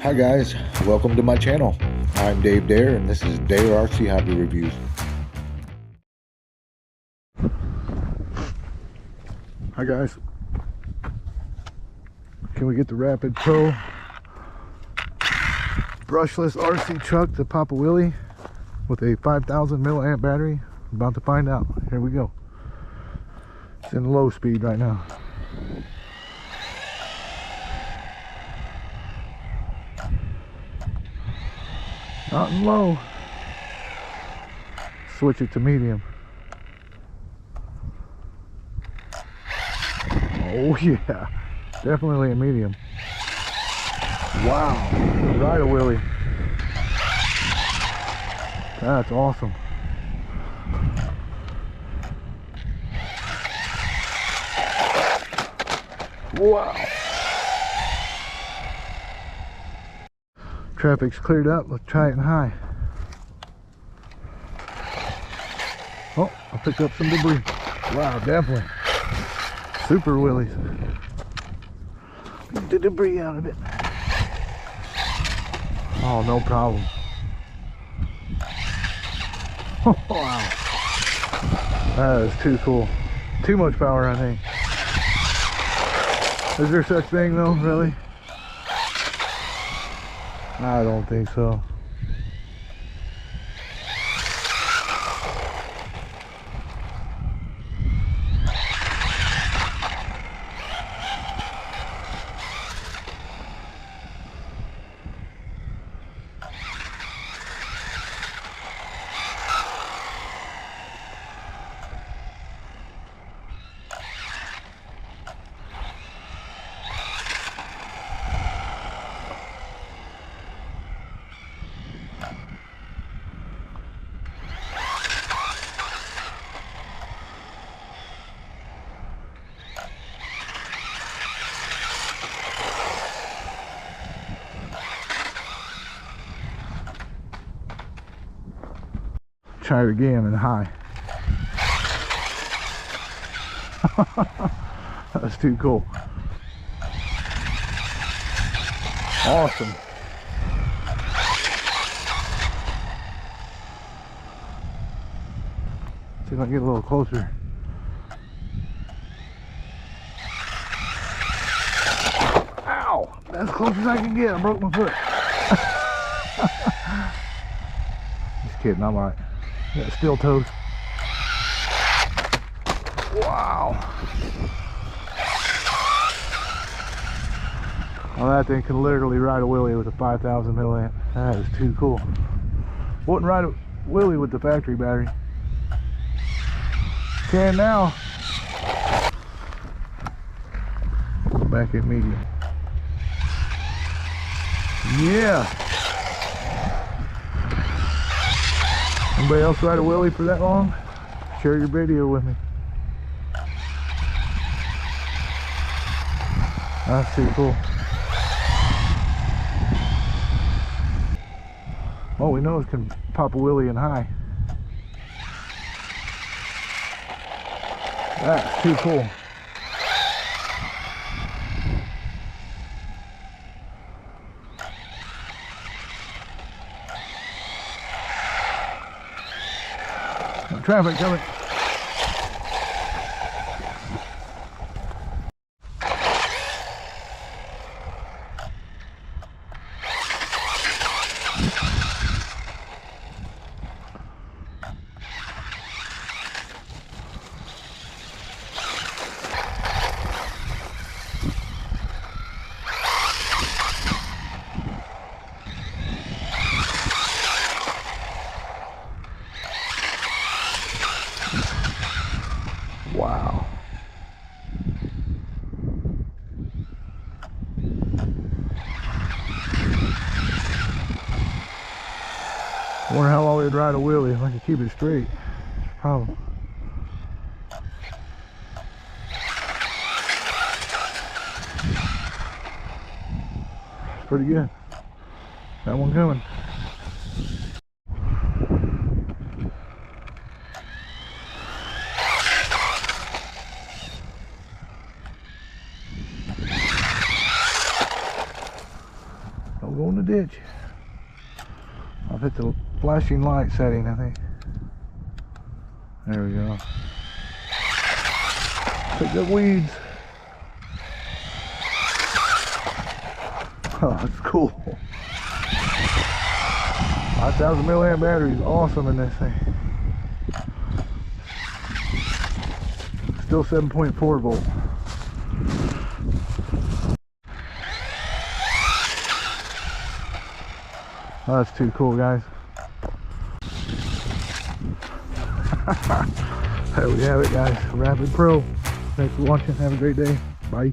Hi guys, welcome to my channel. I'm Dave Dare and this is Dare RC Hobby Reviews. Hi guys, can we get the Rapid Pro brushless RC truck to Papa Willie with a 5,000 milliamp battery? I'm about to find out. Here we go. It's in low speed right now. Not in low. Switch it to medium. Oh yeah, definitely a medium. Wow, right a Willie. That's awesome. Wow. Traffic's cleared up. Let's try it in high. Oh, I picked up some debris. Wow, definitely. Super Willies. Get the debris out of it. Oh, no problem. Wow. That is too cool. Too much power, I think. Is there such thing though, really? I don't think so. Try it again in high. That's too cool. Awesome. See if I can get a little closer. Ow! That's as close as I can get. I broke my foot. Just kidding, I'm alright. Got steel toes. Wow. Well, that thing can literally ride a Willie with a 5,000 milliamp. That is too cool. Wouldn't ride a Willie with the factory battery. Can now. Back at medium. Yeah. Anybody else ride a Willie for that long? Share your video with me. That's too cool. All we know is can pop a Willie in high. That's too cool. Traffic coming. Wow. I wonder how long we'd ride a Willie if I could keep it straight. Problem. Pretty good. That one coming. Don't go in the ditch. I've hit the flashing light setting, I think. There we go. Pick up weeds. Oh, that's cool. 5,000 milliamp battery is awesome in this thing. Still 7.4 volt. Oh, that's too cool, guys. There we have it, guys. Rapid Pro. Thanks for watching. Have a great day. Bye.